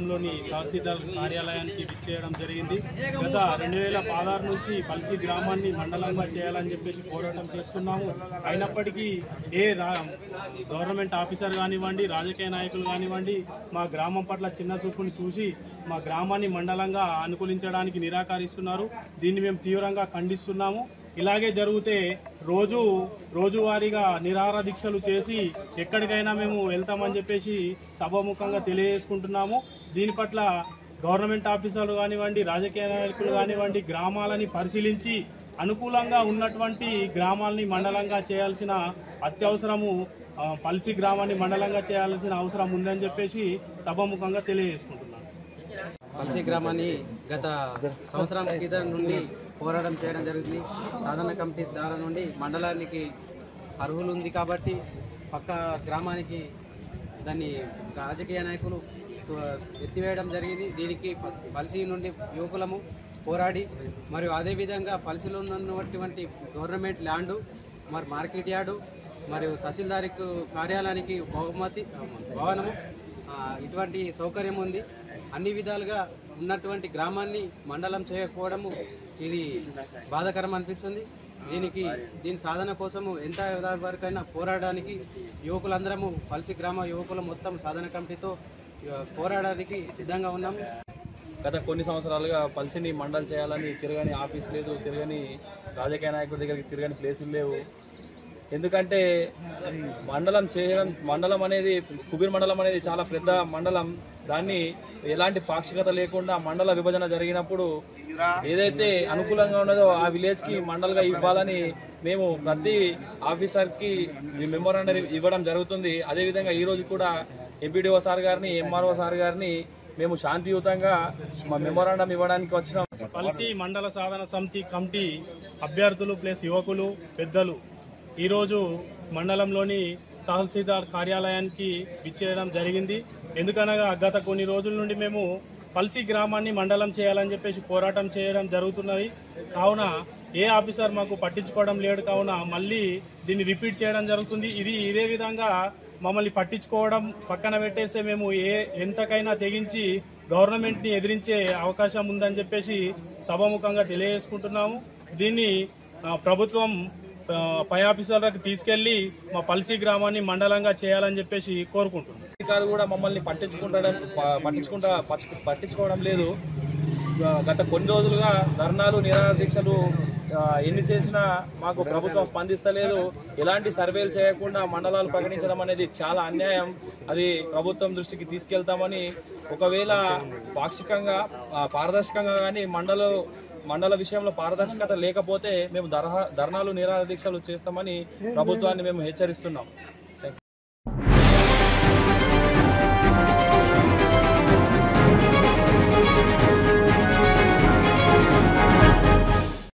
మండలంలోని తహసీల్దార్ కార్యాలయానికి విచ్చేయడం జరిగింది. గత 2016 నుంచి పల్సి గ్రామాన్ని మండలంగా చేయాలని చెప్పేసి పోరాటం చేస్తున్నాము. అయినప్పటికీ గవర్నమెంట్ ఆఫీసర్ కానివ్వండి, రాజకీయ నాయకులు కానివ్వండి మా గ్రామం పట్ల చిన్న చూపుని చూసి మా గ్రామాన్ని మండలంగా అనుకూలించడానికి నిరాకరిస్తున్నారు. దీన్ని మేము తీవ్రంగా ఖండిస్తున్నాము. ఇలాగే జరిగితే రోజువారీగా నిరాహార దీక్షలు చేసి ఎక్కడికైనా మేము వెళ్తామని చెప్పేసి సభాముఖంగా తెలియజేసుకుంటున్నాము. దీని పట్ల గవర్నమెంట్ ఆఫీసర్లు కానివ్వండి, రాజకీయ నాయకులు కానివ్వండి గ్రామాలని పరిశీలించి అనుకూలంగా ఉన్నటువంటి గ్రామాలని మండలంగా చేయాల్సిన అత్యవసరము, పల్సి గ్రామాన్ని మండలంగా చేయాల్సిన అవసరం ఉందని చెప్పేసి సభాముఖంగా తెలియజేసుకుంటున్నాను. పల్సి గ్రామాన్ని గత సంవత్సరం క్రితం నుండి పోరాటం చేయడం జరుగుతుంది. సాధారణ కమిటీ ద్వారా నుండి మండలానికి అర్హులు ఉంది కాబట్టి పక్క గ్రామానికి దాన్ని రాజకీయ నాయకులు ఎత్తివేయడం జరిగింది. దీనికి పల్సి నుండి యువకులము పోరాడి మరియు అదేవిధంగా పల్సిలో ఉన్నటువంటి గవర్నమెంట్ ల్యాండు మరి మార్కెట్ యార్డు మరియు తహసీల్దార్ కార్యాలయానికి భవనము ఇటువంటి సౌకర్యం ఉంది. అన్ని విధాలుగా ఉన్నటువంటి గ్రామాన్ని మండలం చేయకపోవడము ఇది బాధాకరం అనిపిస్తుంది. దీని సాధన కోసము ఎంత వరకైనా పోరాడడానికి యువకులందరము పల్సి గ్రామ యువకుల మొత్తం సాధన కమిటీతో పోరాడడానికి సిద్ధంగా ఉన్నాము. గత కొన్ని సంవత్సరాలుగా పల్సిని మండలం చేయాలని తిరగని ఆఫీస్ లేదు, తిరగని రాజకీయ నాయకుల దగ్గరికి తిరగని ప్లేసులు లేవు. ఎందుకంటే మండలం అనేది కుబీర్ మండలం అనేది చాలా పెద్ద మండలం. దాన్ని ఎలాంటి పాక్షికత లేకుండా మండల విభజన జరిగినప్పుడు ఏదైతే అనుకూలంగా ఉన్నదో ఆ విలేజ్ కి మండల్గా ఇవ్వాలని మేము ప్రతి ఆఫీసర్ కి మెమోరాండం ఇవ్వడం జరుగుతుంది. అదేవిధంగా ఈ రోజు కూడా ఎంపీడీఓ సార్ గారిని, ఎంఆర్ఓ సార్ గారిని మేము శాంతియుతంగా మా మెమోరాండం ఇవ్వడానికి వచ్చినాం. పల్సి మండల సాధన సమితి కమిటీ అభ్యర్థులు ప్లస్ యువకులు పెద్దలు ఈరోజు మండలంలోని తహసీల్దార్ కార్యాలయానికి విచ్చేయడం జరిగింది. ఎందుకనగా గత కొన్ని రోజుల నుండి మేము పల్సి గ్రామాన్ని మండలం చేయాలని చెప్పేసి పోరాటం చేయడం జరుగుతున్నది. కావున ఏ ఆఫీసర్ మాకు పట్టించుకోవడం లేడు. కావున మళ్ళీ దీన్ని రిపీట్ చేయడం జరుగుతుంది. ఇదే విధంగా మమ్మల్ని పట్టించుకోవడం పక్కన పెట్టేస్తే మేము ఎంతకైనా తెగించి గవర్నమెంట్ని ఎదిరించే అవకాశం ఉందని చెప్పేసి సభాముఖంగా తెలియజేసుకుంటున్నాము. దీన్ని ప్రభుత్వం పై ఆఫీసర్లకు తీసుకెళ్లి మా పల్సి గ్రామాన్ని మండలంగా చేయాలని చెప్పేసి కోరుకుంటున్నాం. అధికారులు కూడా మమ్మల్ని పట్టించుకోవడం లేదు. గత కొన్ని రోజులుగా ధర్నాలు, నిరాహార దీక్షలు ఎన్ని చేసినా మాకు ప్రభుత్వం స్పందిస్తలేదు. ఎలాంటి సర్వేలు చేయకుండా మండలాలు ప్రకటించడం అనేది చాలా అన్యాయం. అది ప్రభుత్వం దృష్టికి తీసుకెళ్తామని, ఒకవేళ పాక్షికంగా పారదర్శకంగా కానీ మండల విషయంలో పారదర్శకత లేకపోతే మేము ధర్నాలు, నిరాహార దీక్షలు చేస్తామని ప్రభుత్వాన్ని మేము హెచ్చరిస్తున్నాం.